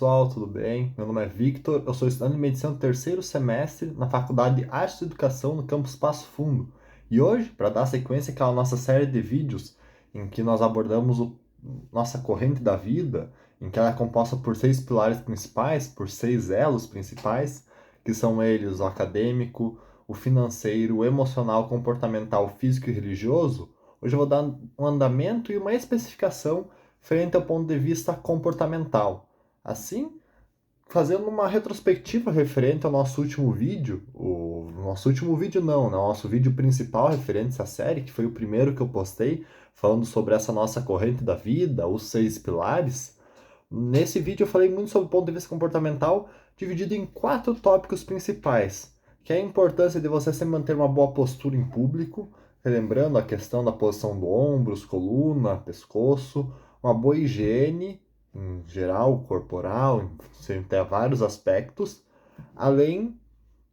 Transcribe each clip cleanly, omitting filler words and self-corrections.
pessoal, tudo bem? Meu nome é Victor, eu sou estudante de medicina do terceiro semestre na Faculdade de Artes e Educação no campus Passo Fundo. E hoje, para dar sequência àquela nossa série de vídeos em que nós abordamos nossa corrente da vida, em que ela é composta por 6 pilares principais, por 6 elos principais, que são eles o acadêmico, o financeiro, o emocional, comportamental, físico e religioso. Hoje eu vou dar um andamento e uma especificação frente ao ponto de vista comportamental. Assim, fazendo uma retrospectiva referente ao nosso último vídeo, o nosso último vídeo não, né? O nosso vídeo principal referente a essa série, que foi o primeiro que eu postei, falando sobre essa nossa corrente da vida, os 6 pilares. Nesse vídeo eu falei muito sobre o ponto de vista comportamental, dividido em 4 tópicos principais, que é a importância de você sempre manter uma boa postura em público, relembrando a questão da posição do ombros, coluna, pescoço, uma boa higiene, em geral, corporal, sem ter vários aspectos, além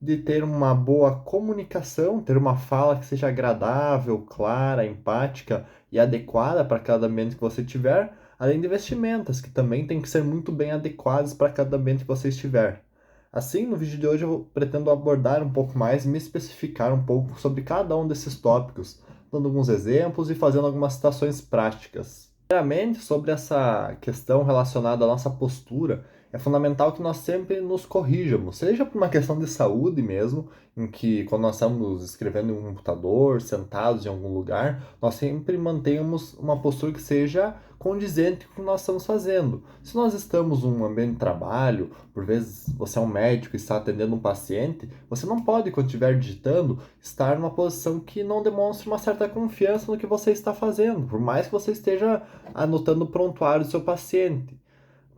de ter uma boa comunicação, ter uma fala que seja agradável, clara, empática e adequada para cada ambiente que você tiver, além de vestimentas, que também tem que ser muito bem adequadas para cada ambiente que você estiver. Assim, no vídeo de hoje eu pretendo abordar um pouco mais e me especificar um pouco sobre cada um desses tópicos, dando alguns exemplos e fazendo algumas citações práticas. Primeiramente, sobre essa questão relacionada à nossa postura, é fundamental que nós sempre nos corrijamos, seja por uma questão de saúde mesmo, em que quando nós estamos escrevendo em um computador, sentados em algum lugar, nós sempre mantenhamos uma postura que seja condizente com o que nós estamos fazendo. Se nós estamos num ambiente de trabalho, por vezes você é um médico e está atendendo um paciente, você não pode, quando estiver digitando, estar numa posição que não demonstre uma certa confiança no que você está fazendo, por mais que você esteja anotando o prontuário do seu paciente.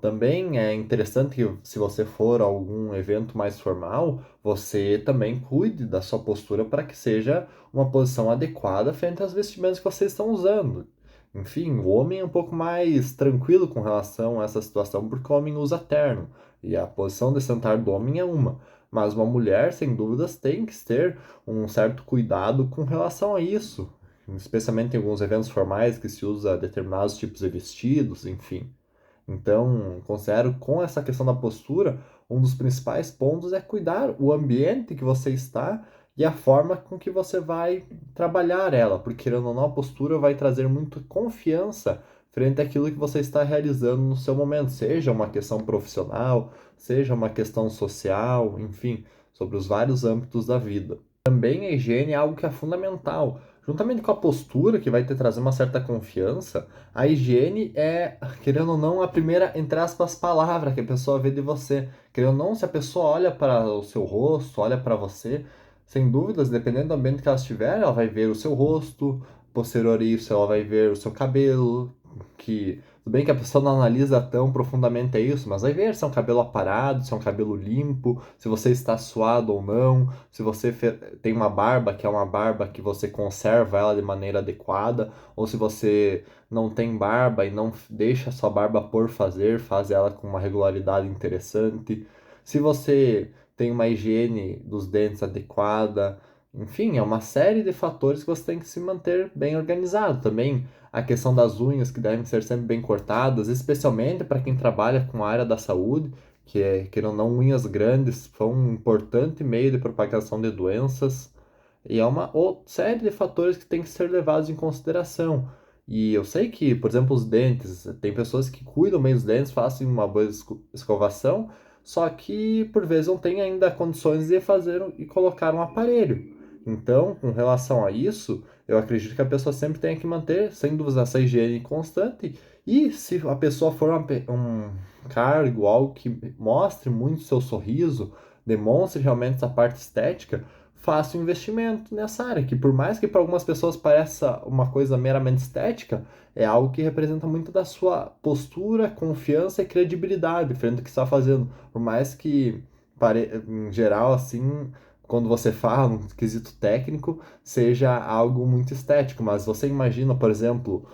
Também é interessante que, se você for a algum evento mais formal, você também cuide da sua postura para que seja uma posição adequada frente às vestimentas que vocês estão usando. Enfim, o homem é um pouco mais tranquilo com relação a essa situação, porque o homem usa terno, e a posição de sentar do homem é uma. Mas uma mulher, sem dúvidas, tem que ter um certo cuidado com relação a isso, especialmente em alguns eventos formais que se usa determinados tipos de vestidos, enfim. Então, considero com essa questão da postura, um dos principais pontos é cuidar o ambiente que você está e a forma com que você vai trabalhar ela, porque querendo ou não, a postura vai trazer muita confiança frente àquilo que você está realizando no seu momento, seja uma questão profissional, seja uma questão social, enfim, sobre os vários âmbitos da vida. Também a higiene é algo que é fundamental. Juntamente com a postura, que vai te trazer uma certa confiança, a higiene é, querendo ou não, a primeira, entre aspas, palavra que a pessoa vê de você. Querendo ou não, se a pessoa olha para o seu rosto, olha para você, sem dúvidas, dependendo do ambiente que ela estiver, ela vai ver o seu rosto, posterior a isso, ela vai ver o seu cabelo, que tudo bem que a pessoa não analisa tão profundamente isso, mas vai ver se é um cabelo aparado, se é um cabelo limpo, se você está suado ou não, se você tem uma barba que é uma barba que você conserva ela de maneira adequada, ou se você não tem barba e não deixa sua barba por fazer, faz ela com uma regularidade interessante. Se você tem uma higiene dos dentes adequada, enfim, é uma série de fatores que você tem que se manter bem organizado. Também a questão das unhas que devem ser sempre bem cortadas, especialmente para quem trabalha com a área da saúde, que é, querendo ou não, unhas grandes são um importante meio de propagação de doenças. E é uma série de fatores que tem que ser levados em consideração. E eu sei que, por exemplo, os dentes, tem pessoas que cuidam bem dos dentes, fazem uma boa escovação, só que por vezes não tem ainda condições de fazer e colocar um aparelho. Então, com relação a isso, eu acredito que a pessoa sempre tem que manter, sem dúvida, essa higiene constante. E se a pessoa for um cargo, algo que mostre muito seu sorriso, demonstre realmente essa parte estética, faça um investimento nessa área, que por mais que para algumas pessoas pareça uma coisa meramente estética, é algo que representa muito da sua postura, confiança e credibilidade frente ao que está fazendo. Por mais que, em geral, assim, quando você fala um quesito técnico, seja algo muito estético, mas você imagina, por exemplo,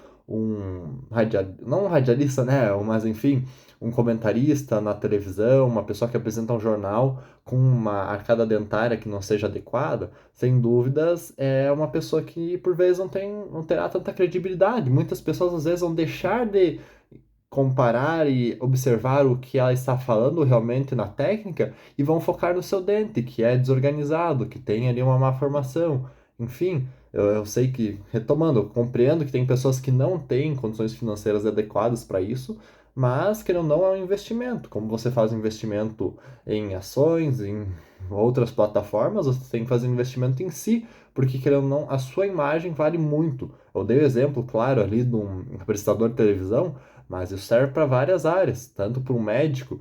não um radialista, né, mas enfim, um comentarista na televisão, uma pessoa que apresenta um jornal com uma arcada dentária que não seja adequada, sem dúvidas é uma pessoa que por vezes não terá tanta credibilidade. Muitas pessoas às vezes vão deixar de comparar e observar o que ela está falando realmente na técnica e vão focar no seu dente, que é desorganizado, que tem ali uma má formação. Enfim, eu sei que, retomando, eu compreendo que tem pessoas que não têm condições financeiras adequadas para isso, mas, querendo ou não, é um investimento. Como você faz um investimento em ações, em outras plataformas, você tem que fazer um investimento em si, porque, querendo ou não, a sua imagem vale muito. Eu dei o exemplo, claro, ali de um apresentador de televisão, mas isso serve para várias áreas, tanto para um médico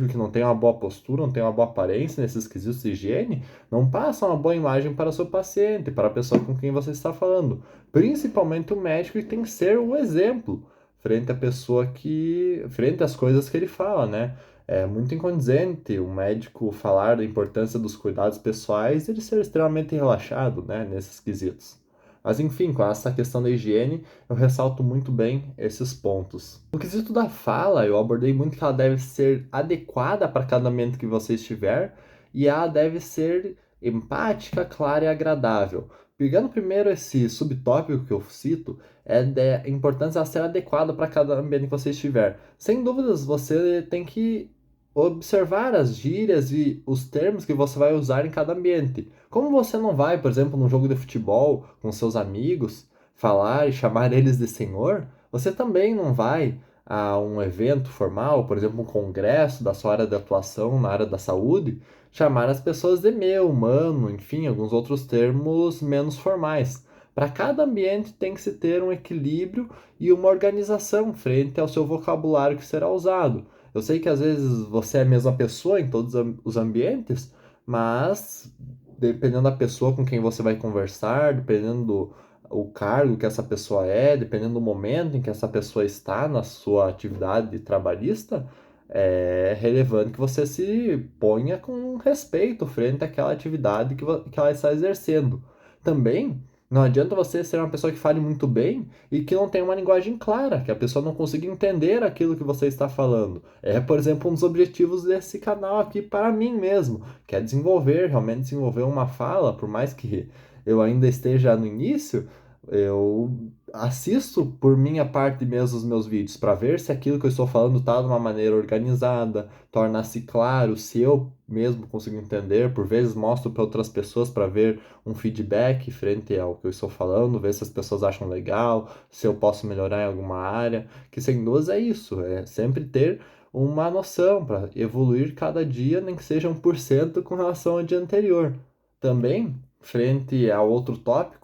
que não tem uma boa postura, não tem uma boa aparência nesses quesitos de higiene, não passa uma boa imagem para o seu paciente, para a pessoa com quem você está falando. Principalmente o médico que tem que ser o exemplo frente à pessoa que, frente às coisas que ele fala, né? É muito incondizente o médico falar da importância dos cuidados pessoais e ele ser extremamente relaxado, né, nesses quesitos. Mas enfim, com essa questão da higiene, eu ressalto muito bem esses pontos. No quesito da fala, eu abordei muito que ela deve ser adequada para cada ambiente que você estiver e ela deve ser empática, clara e agradável. Pegando primeiro esse subtópico que eu cito, é da importância de ser adequada para cada ambiente que você estiver. Sem dúvidas, você tem que observar as gírias e os termos que você vai usar em cada ambiente. Como você não vai, por exemplo, num jogo de futebol com seus amigos, falar e chamar eles de senhor, você também não vai a um evento formal, por exemplo, um congresso da sua área de atuação na área da saúde, chamar as pessoas de meu, mano, enfim, alguns outros termos menos formais. Para cada ambiente tem que se ter um equilíbrio e uma organização frente ao seu vocabulário que será usado. Eu sei que às vezes você é a mesma pessoa em todos os ambientes, mas dependendo da pessoa com quem você vai conversar, dependendo do o cargo que essa pessoa é, dependendo do momento em que essa pessoa está na sua atividade trabalhista, é relevante que você se ponha com respeito frente àquela atividade que ela está exercendo. Também não adianta você ser uma pessoa que fale muito bem e que não tenha uma linguagem clara, que a pessoa não consiga entender aquilo que você está falando. É, por exemplo, um dos objetivos desse canal aqui para mim mesmo, que é desenvolver, realmente desenvolver uma fala, por mais que eu ainda esteja no início, eu assisto por minha parte mesmo os meus vídeos para ver se aquilo que eu estou falando está de uma maneira organizada, torna-se claro, se eu mesmo consigo entender, por vezes mostro para outras pessoas para ver um feedback frente ao que eu estou falando, ver se as pessoas acham legal, se eu posso melhorar em alguma área, que sem dúvida é isso, é sempre ter uma noção para evoluir cada dia, nem que seja 1% com relação ao dia anterior. Também, frente a outro tópico,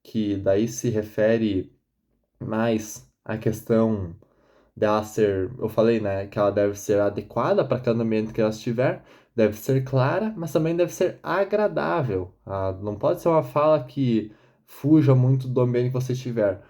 que daí se refere mais à questão dela ser, eu falei, né, que ela deve ser adequada para cada ambiente que ela estiver, deve ser clara, mas também deve ser agradável. Não pode ser uma fala que fuja muito do ambiente que você estiver.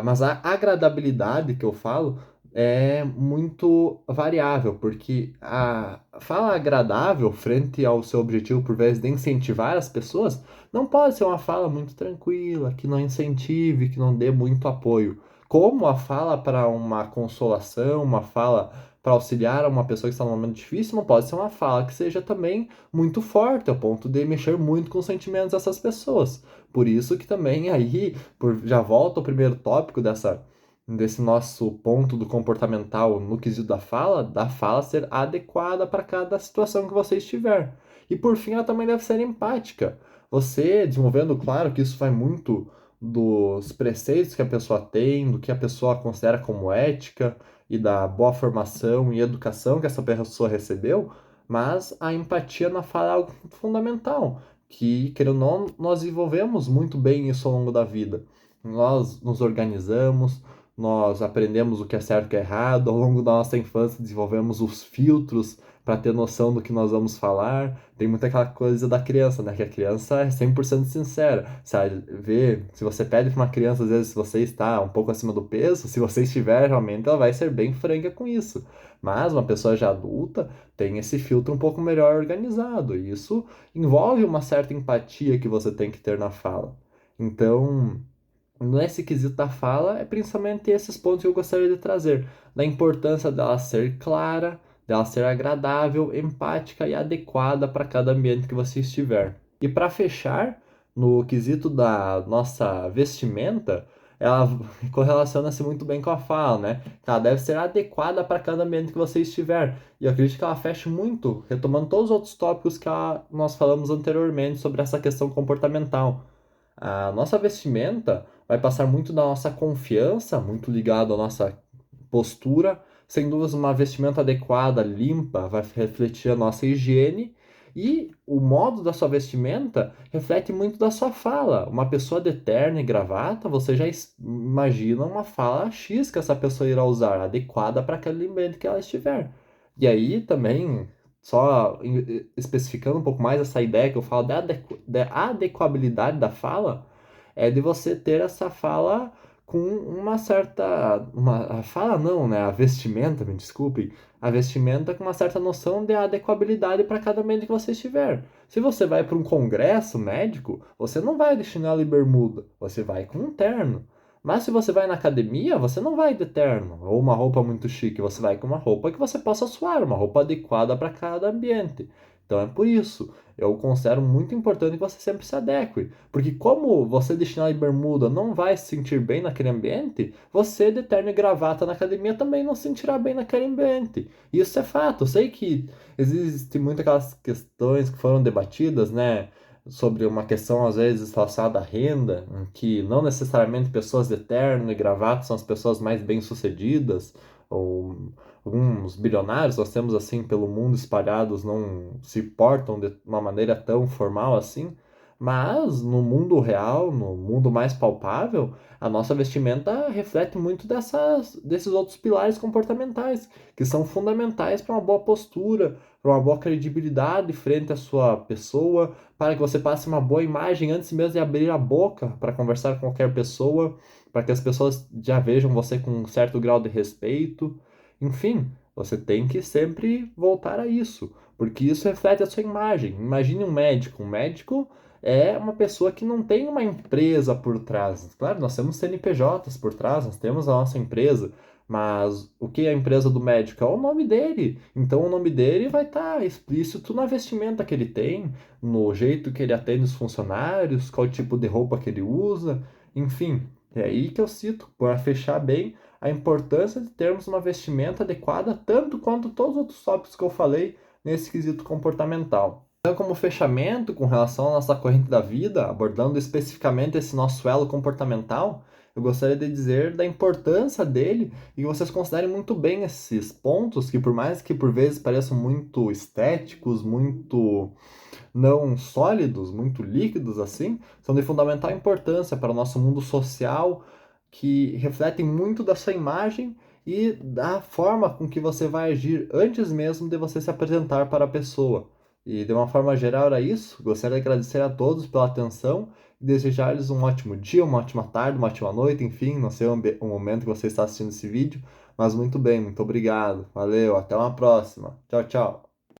Mas a agradabilidade que eu falo é muito variável, porque a fala agradável frente ao seu objetivo, por vez de incentivar as pessoas, não pode ser uma fala muito tranquila, que não incentive, que não dê muito apoio. Como a fala para uma consolação, uma fala para auxiliar uma pessoa que está num momento difícil, não pode ser uma fala que seja também muito forte, ao ponto de mexer muito com os sentimentos dessas pessoas. Por isso que também aí, já volto ao primeiro tópico desse nosso ponto do comportamental no quesito da fala ser adequada para cada situação que você estiver. E por fim, ela também deve ser empática. Você desenvolvendo, claro que isso vai muito dos preceitos que a pessoa tem, do que a pessoa considera como ética e da boa formação e educação que essa pessoa recebeu, mas a empatia na fala é algo fundamental, que, querendo ou não, nós desenvolvemos muito bem isso ao longo da vida. Nós nos organizamos, nós aprendemos o que é certo e o que é errado, ao longo da nossa infância desenvolvemos os filtros para ter noção do que nós vamos falar. Tem muita aquela coisa da criança, né? Que a criança é 100% sincera. Sabe? Se você pede para uma criança, às vezes, se você está um pouco acima do peso, se você estiver realmente, ela vai ser bem franca com isso. Mas uma pessoa já adulta tem esse filtro um pouco melhor organizado. E isso envolve uma certa empatia que você tem que ter na fala. Então, nesse quesito da fala, é principalmente esses pontos que eu gostaria de trazer, da importância dela ser clara, dela ser agradável, empática e adequada para cada ambiente que você estiver. E para fechar, no quesito da nossa vestimenta, ela correlaciona-se muito bem com a fala, né? Que ela deve ser adequada para cada ambiente que você estiver. E eu acredito que ela feche muito, retomando todos os outros tópicos que nós falamos anteriormente sobre essa questão comportamental. A nossa vestimenta vai passar muito da nossa confiança, muito ligado à nossa postura. Sem dúvidas, uma vestimenta adequada, limpa, vai refletir a nossa higiene. E o modo da sua vestimenta reflete muito da sua fala. Uma pessoa de terno e gravata, você já imagina uma fala X que essa pessoa irá usar, adequada para aquele ambiente que ela estiver. E aí também, só especificando um pouco mais essa ideia que eu falo da adequabilidade da fala, é de você ter essa fala com uma certa. A fala não, né? A vestimenta, me desculpe. A vestimenta com uma certa noção de adequabilidade para cada ambiente que você estiver. Se você vai para um congresso médico, você não vai de chinelo e bermuda, você vai com um terno. Mas se você vai na academia, você não vai de terno ou uma roupa muito chique, você vai com uma roupa que você possa suar, uma roupa adequada para cada ambiente. Então é por isso, eu considero muito importante que você sempre se adeque, porque como você de chinelo e bermuda não vai se sentir bem naquele ambiente, você de terno e gravata na academia também não se sentirá bem naquele ambiente. Isso é fato. Eu sei que existem muitas aquelas questões que foram debatidas, né? Sobre uma questão às vezes relacionada à renda, em que não necessariamente pessoas de terno e gravata são as pessoas mais bem-sucedidas, ou alguns bilionários nós temos assim pelo mundo espalhados não se portam de uma maneira tão formal assim, mas no mundo real, no mundo mais palpável, a nossa vestimenta reflete muito desses outros pilares comportamentais, que são fundamentais para uma boa postura, para uma boa credibilidade frente à sua pessoa, para que você passe uma boa imagem antes mesmo de abrir a boca para conversar com qualquer pessoa, para que as pessoas já vejam você com um certo grau de respeito. Enfim, você tem que sempre voltar a isso, porque isso reflete a sua imagem. Imagine um médico. Um médico é uma pessoa que não tem uma empresa por trás. Claro, nós temos CNPJs por trás, nós temos a nossa empresa, mas o que é a empresa do médico? É o nome dele. Então o nome dele vai estar explícito na vestimenta que ele tem, no jeito que ele atende os funcionários, qual tipo de roupa que ele usa, enfim. É aí que eu cito, para fechar bem, a importância de termos uma vestimenta adequada, tanto quanto todos os outros tópicos que eu falei nesse quesito comportamental. Então, como fechamento com relação à nossa corrente da vida, abordando especificamente esse nosso elo comportamental, eu gostaria de dizer da importância dele e que vocês considerem muito bem esses pontos que, por mais que por vezes pareçam muito estéticos, muito não sólidos, muito líquidos assim, são de fundamental importância para o nosso mundo social, que refletem muito da sua imagem e da forma com que você vai agir antes mesmo de você se apresentar para a pessoa. E de uma forma geral era isso. Gostaria de agradecer a todos pela atenção e desejar-lhes um ótimo dia, uma ótima tarde, uma ótima noite, enfim, não sei o momento que você está assistindo esse vídeo, mas muito bem, muito obrigado. Valeu, até uma próxima. Tchau, tchau.